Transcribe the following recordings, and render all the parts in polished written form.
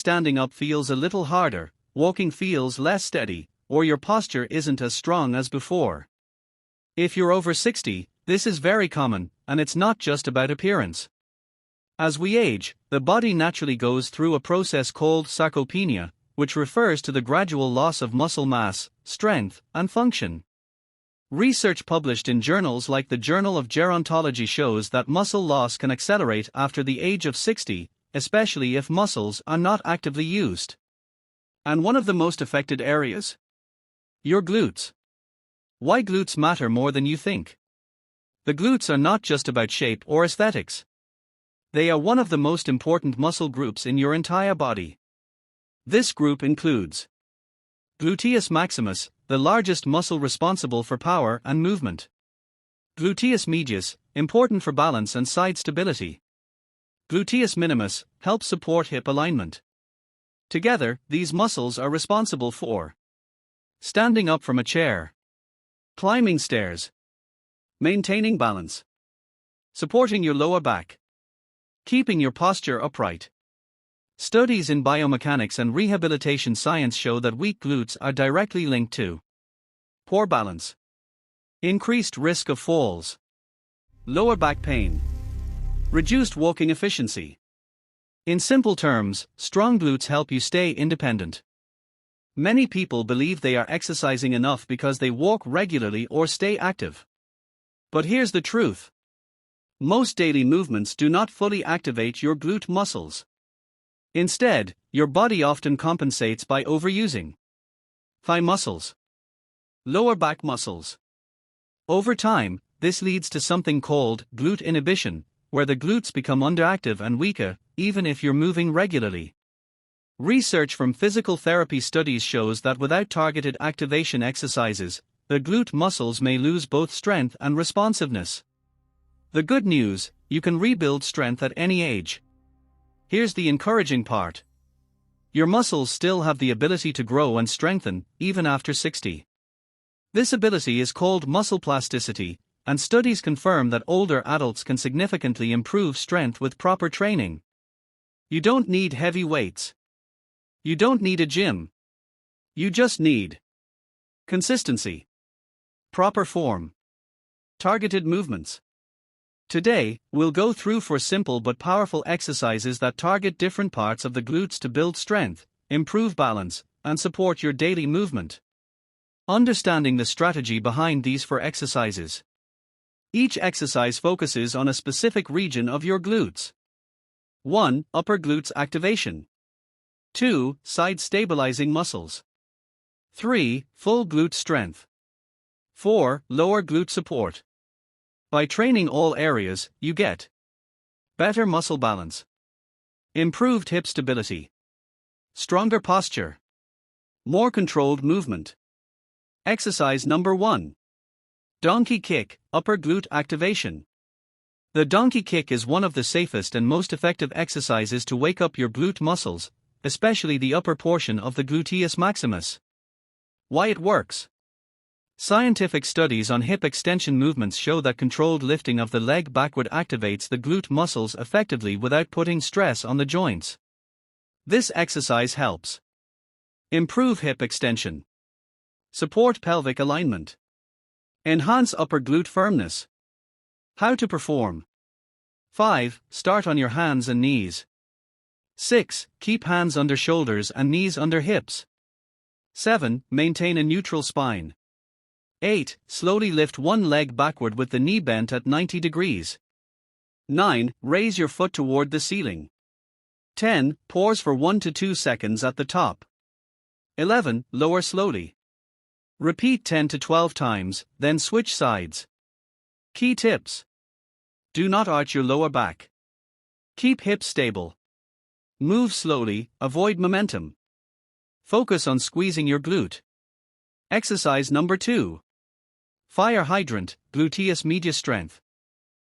Standing up feels a little harder, walking feels less steady, or your posture isn't as strong as before. If you're over 60, this is very common, and it's not just about appearance. As we age, the body naturally goes through a process called sarcopenia, which refers to the gradual loss of muscle mass, strength, and function. Research published in journals like the Journal of Gerontology shows that muscle loss can accelerate after the age of 60, especially if muscles are not actively used. And one of the most affected areas? Your glutes. Why glutes matter more than you think? The glutes are not just about shape or aesthetics. They are one of the most important muscle groups in your entire body. This group includes gluteus maximus, the largest muscle responsible for power and movement. Gluteus medius, important for balance and side stability. Gluteus minimus, helps support hip alignment. Together, these muscles are responsible for standing up from a chair, climbing stairs, maintaining balance, supporting your lower back, keeping your posture upright. Studies in biomechanics and rehabilitation science show that weak glutes are directly linked to poor balance, increased risk of falls, lower back pain, reduced walking efficiency. In simple terms, strong glutes help you stay independent. Many people believe they are exercising enough because they walk regularly or stay active. But here's the truth. Most daily movements do not fully activate your glute muscles. Instead, your body often compensates by overusing thigh muscles, lower back muscles. Over time, this leads to something called glute inhibition, where the glutes become underactive and weaker, even if you're moving regularly. Research from physical therapy studies shows that without targeted activation exercises, the glute muscles may lose both strength and responsiveness. The good news, you can rebuild strength at any age. Here's the encouraging part. Your muscles still have the ability to grow and strengthen, even after 60. This ability is called muscle plasticity, and studies confirm that older adults can significantly improve strength with proper training. You don't need heavy weights. You don't need a gym. You just need consistency, proper form, targeted movements. Today, we'll go through 4 simple but powerful exercises that target different parts of the glutes to build strength, improve balance, and support your daily movement. Understanding the strategy behind these 4 exercises. Each exercise focuses on a specific region of your glutes. 1. Upper glutes activation. 2. Side stabilizing muscles. 3. Full glute strength. 4. Lower glute support. By training all areas, you get better muscle balance, improved hip stability, stronger posture, more controlled movement. Exercise number 1. Donkey kick, upper glute activation. The donkey kick is one of the safest and most effective exercises to wake up your glute muscles, especially the upper portion of the gluteus maximus. Why it works? Scientific studies on hip extension movements show that controlled lifting of the leg backward activates the glute muscles effectively without putting stress on the joints. This exercise helps improve hip extension, support pelvic alignment, enhance upper glute firmness. How to perform. 5. Start on your hands and knees. 6. Keep hands under shoulders and knees under hips. 7. Maintain a neutral spine. 8. Slowly lift one leg backward with the knee bent at 90 degrees. 9. Raise your foot toward the ceiling. 10. Pause for 1 to 2 seconds at the top. 11. Lower slowly. Repeat 10 to 12 times, then switch sides. Key tips. Do not arch your lower back. Keep hips stable. Move slowly, avoid momentum. Focus on squeezing your glute. Exercise number 2. Fire hydrant, gluteus medius strength.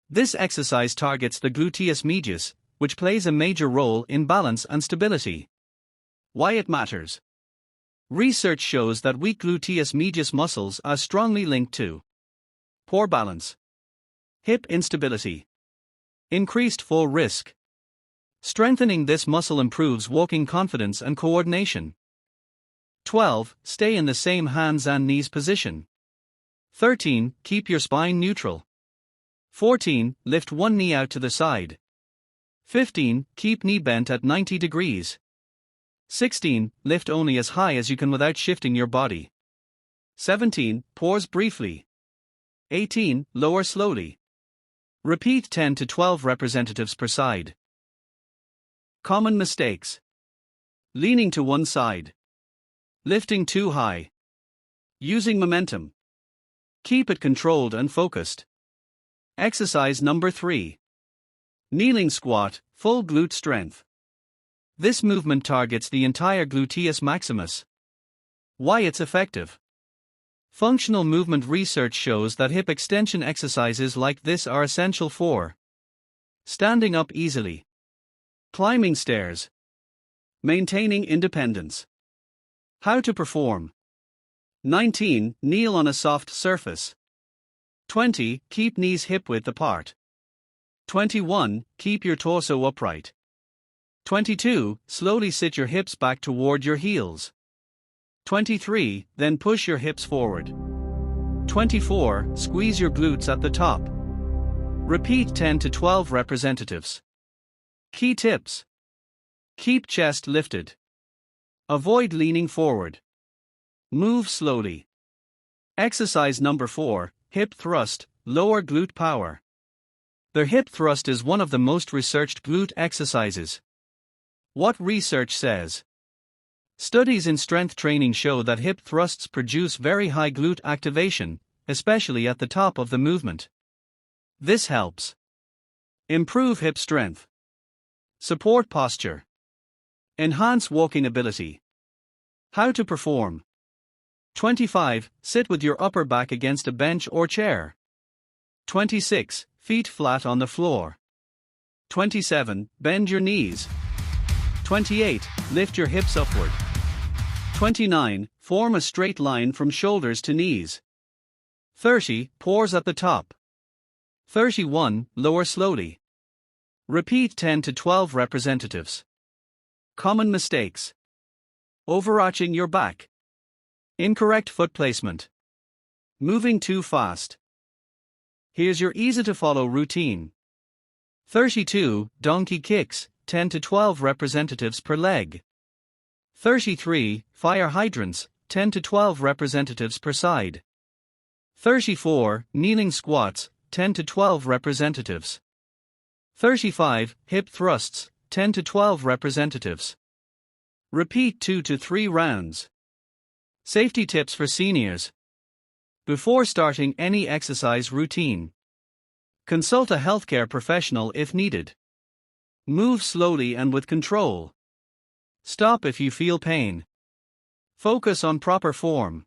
This exercise targets the gluteus medius, which plays a major role in balance and stability. Why it matters. Research shows that weak gluteus medius muscles are strongly linked to poor balance, hip instability, increased fall risk, Strengthening this muscle improves walking confidence and coordination. 12. Stay in the same hands and knees position. 13. Keep your spine neutral. 14. Lift one knee out to the side. 15. Keep knee bent at 90 degrees. 16. Lift only as high as you can without shifting your body. 17. Pause briefly. 18. Lower slowly. Repeat 10 to 12 representatives per side. Common mistakes: leaning to one side, lifting too high, using momentum. Keep it controlled and focused. Exercise number 3. Kneeling squat, full glute strength. This movement targets the entire gluteus maximus. Why it's effective? Functional movement research shows that hip extension exercises like this are essential for standing up easily, climbing stairs, maintaining independence. How to perform: 19. Kneel on a soft surface. 20. Keep knees hip-width apart. 21. Keep your torso upright. 22. Slowly sit your hips back toward your heels. 23. Then push your hips forward. 24. Squeeze your glutes at the top. Repeat 10 to 12 representatives. Key tips: keep chest lifted. Avoid leaning forward. Move slowly. Exercise number 4. Hip thrust, lower glute power. The hip thrust is one of the most researched glute exercises. What research says? Studies in strength training show that hip thrusts produce very high glute activation, especially at the top of the movement. This helps improve hip strength, support posture, enhance walking ability. How to perform: 25. Sit with your upper back against a bench or chair. 26. Feet flat on the floor. 27. Bend your knees. 28. Lift your hips upward. 29. Form a straight line from shoulders to knees. 30. Pause at the top. 31. Lower slowly. Repeat 10 to 12 representatives. Common mistakes: overarching your back, incorrect foot placement, moving too fast. Here's your easy-to-follow routine. 32. Donkey kicks, 10 to 12 representatives per leg. 33. Fire hydrants, 10 to 12 representatives per side. 34. Kneeling squats, 10 to 12 representatives. 35. Hip thrusts, 10 to 12 representatives. Repeat 2 to 3 rounds. Safety tips for seniors: before starting any exercise routine, consult a healthcare professional if needed. Move slowly and with control. Stop if you feel pain. Focus on proper form.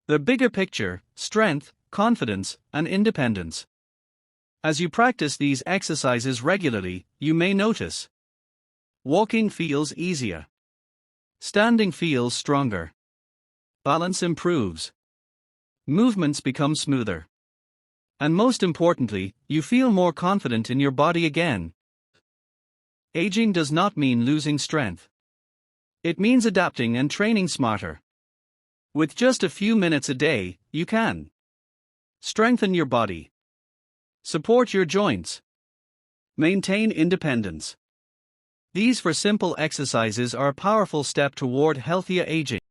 The bigger picture: strength, confidence, and independence. As you practice these exercises regularly, you may notice walking feels easier, standing feels stronger, balance improves, movements become smoother, and most importantly, you feel more confident in your body again. Aging does not mean losing strength. It means adapting and training smarter. With just a few minutes a day, you can strengthen your body, support your joints, maintain independence. These 4 simple exercises are a powerful step toward healthier aging.